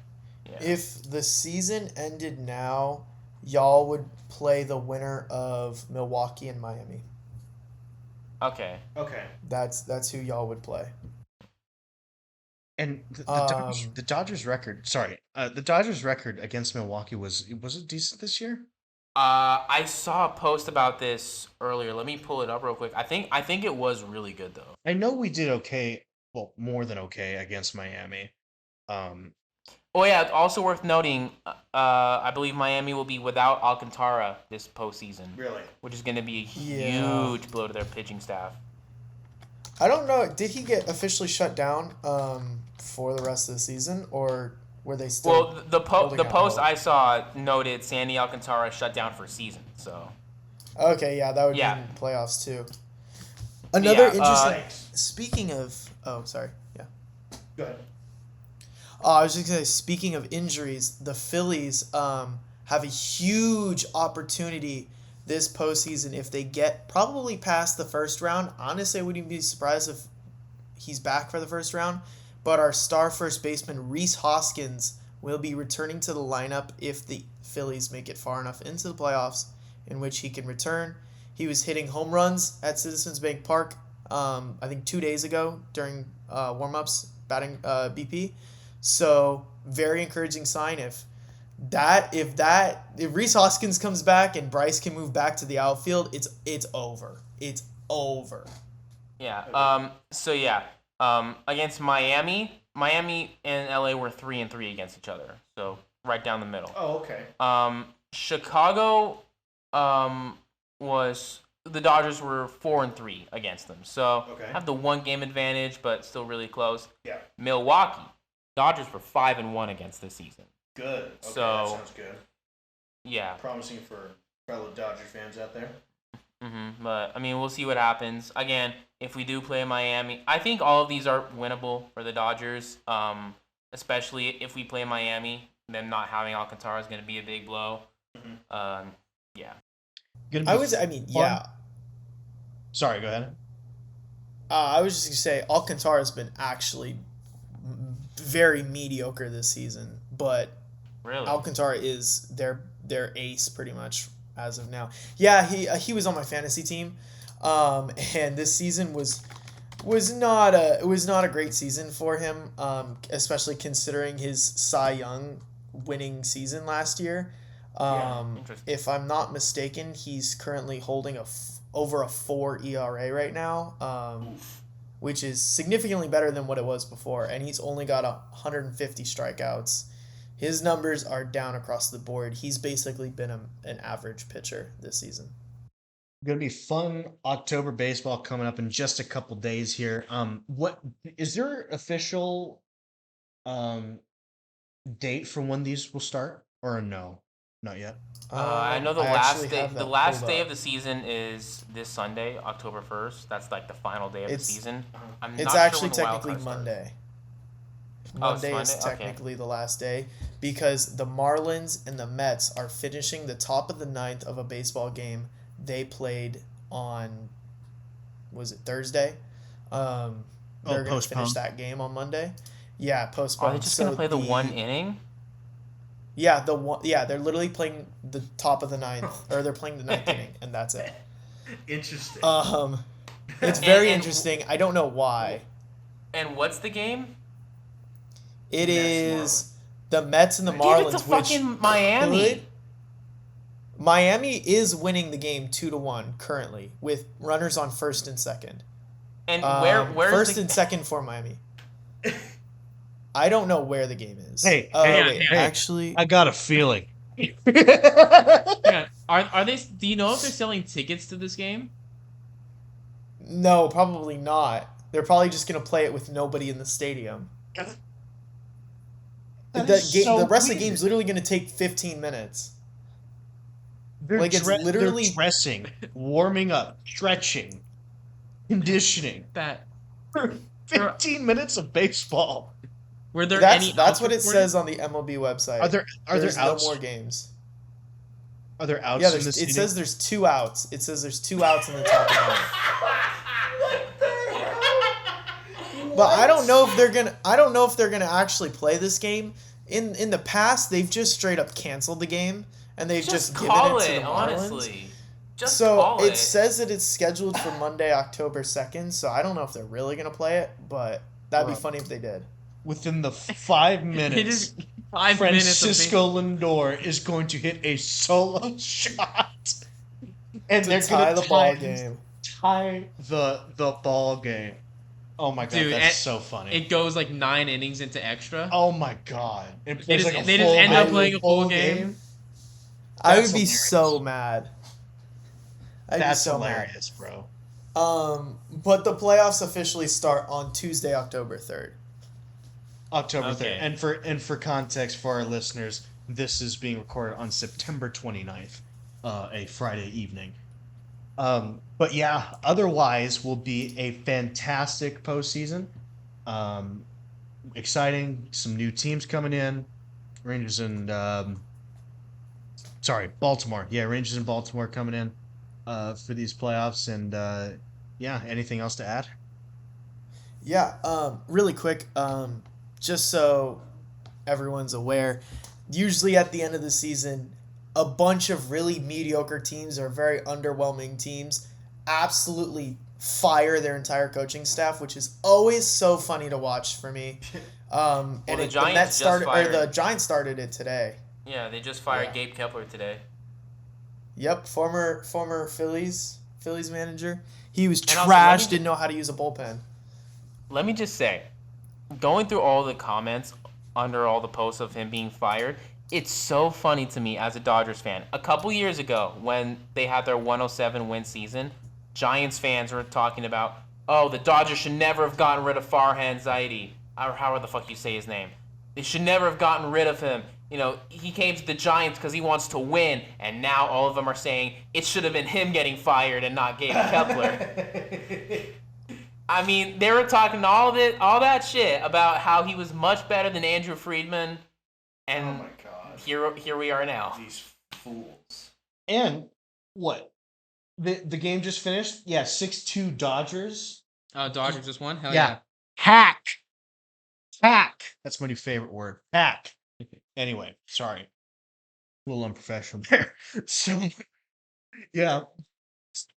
Yeah. If the season ended now, y'all would play the winner of Milwaukee and Miami. Okay. That's who y'all would play. And the Dodgers record. Sorry, the Dodgers record against Milwaukee was it decent this year? I saw a post about this earlier. Let me pull it up real quick. I think it was really good though. I know we did okay. Well, more than okay against Miami. Oh yeah, it's also worth noting. I believe Miami will be without Alcantara this postseason. Really? Which is going to be a Yeah. huge blow to their pitching staff. I don't know. Did he get officially shut down for the rest of the season, or were they still? Well, the holding out post hope? I saw noted Sandy Alcantara shut down for season. So Okay, yeah, that would Yeah. be in playoffs too. Another Yeah, interesting. Speaking of, oh, sorry, yeah. Go ahead. Oh, I was just gonna say, speaking of injuries, the Phillies have a huge opportunity this postseason if they get probably past the first round. Honestly, I wouldn't be surprised if he's back for the first round. But our star first baseman Rhys Hoskins will be returning to the lineup if the Phillies make it far enough into the playoffs in which he can return. He was hitting home runs at Citizens Bank Park, I think 2 days ago during warm-ups, batting BP. So very encouraging sign if Rhys Hoskins comes back and Bryce can move back to the outfield, it's over. It's over. Yeah. Against Miami and LA were 3-3 against each other. So right down the middle. Oh, okay. Chicago was the Dodgers were 4-3 against them. So have the 1 game advantage, but still really close. Yeah. Milwaukee, Dodgers were 5-1 against this season. Good. Okay, So that sounds good. Yeah. Promising for fellow Dodger fans out there. But I mean, we'll see what happens. Again, if we do play Miami, I think all of these are winnable for the Dodgers. Especially if we play Miami, them not having Alcantara is going to be a big blow. Yeah. Sorry, go ahead. I was just gonna say Alcantara has been actually very mediocre this season, but Really? Alcantara is their ace pretty much as of now. Yeah, he was on my fantasy team, and this season was not a great season for him, especially considering his Cy Young winning season last year. If I'm not mistaken, he's currently holding over a 4 ERA right now, which is significantly better than what it was before, and he's only got 150 strikeouts. His numbers are down across the board. He's basically been an average pitcher this season. Going to be fun October baseball coming up in just a couple days here. What is there official date for when these will start, or no, not yet? I know the last day of the season is this Sunday, October 1st. That's like the final day of the season. It's actually technically Monday. Monday Monday? is technically the last day because the Marlins and the Mets are finishing the top of the ninth of a baseball game they played on, was it Thursday? They're going to finish that game on Monday. Yeah, postponed. Are they just going to play the 1 inning? Yeah, they're literally playing the top of the ninth, or they're playing the ninth inning, and that's it. Interesting. It's very interesting. I don't know why. And what's the game? It is the Mets and the Marlins. Give it to fucking Miami. Miami is winning the game 2-1 currently, with runners on first and second. And where's first and second for Miami? I don't know where the game is. Hey, actually, I got a feeling. Yeah. Are they? Do you know if they're selling tickets to this game? No, probably not. They're probably just gonna play it with nobody in the stadium. The rest of the game's literally gonna take 15 minutes. They're literally dressing, warming up, stretching, conditioning. That 15 minutes of baseball. Were there that's what it says on the MLB website. Are there outs? No more games. Are there outs? Yeah, it says there's 2 outs. It says there's 2 outs in the top of the ninth. But I don't know if they're gonna actually play this game. In the past, they've just straight up canceled the game and they've just given it to the Marlins. Honestly. It says that it's scheduled for Monday, October 2nd. So I don't know if they're really gonna play it, but that'd be funny if they did. Within the 5 minutes, It is 5 Francisco Lindor is going to hit a solo shot, and they're tie going to the ball game. Tie the ball game. Oh my god, Dude, that's so funny. It goes like 9 innings into extra. Oh my god, They just end up playing a full game. I would be so mad. That's hilarious, bro. But the playoffs officially start on Tuesday, October 3rd. October 3rd. And for context for our listeners, this is being recorded on September 29th, a Friday evening. But yeah, otherwise will be a fantastic postseason. exciting. Some new teams coming in. Rangers and Baltimore. Yeah, Rangers and Baltimore coming in for these playoffs. And yeah, anything else to add? Yeah, really quick, just so everyone's aware, usually at the end of the season, a bunch of really mediocre teams or very underwhelming teams absolutely fire their entire coaching staff, which is always so funny to watch for me. And the the Mets just started, or fired. the Giants started it today. Yeah, they just fired Yeah. Gabe Kepler today. Yep, former Phillies manager. He was And also, trash, let me- didn't know how to use a bullpen. Let me just say, going through all the comments under all the posts of him being fired, it's so funny to me as a Dodgers fan. A couple years ago, when they had their 107 win season, Giants fans were talking about, oh, the Dodgers should never have gotten rid of Farhan Zaidi, or however the fuck you say his name. They should never have gotten rid of him. You know, he came to the Giants because he wants to win, and now all of them are saying it should have been him getting fired and not Gabe Kepler. I mean, they were talking all that shit about how he was much better than Andrew Friedman, and Oh my god. here we are now. These fools. And what? The game just finished? Yeah, 6-2 Dodgers. Dodgers just won? Hell Yeah. Hack. That's my new favorite word. Hack. Anyway, sorry. A little unprofessional there. So, yeah.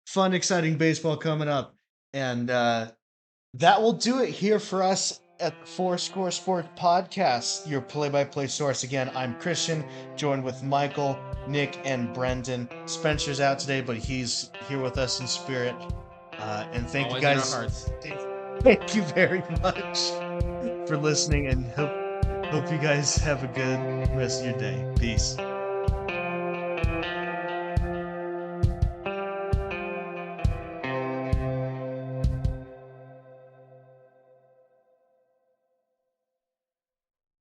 Fun, exciting baseball coming up. And that will do it here for us at the Four Score Sports Podcast, your play-by-play source. Again, I'm Christian, joined with Michael, Nick, and Brendan. Spencer's out today, but he's here with us in spirit. And thank Always you in our guys. hearts. Thank you very much for listening, and hope you guys have a good rest of your day. Peace.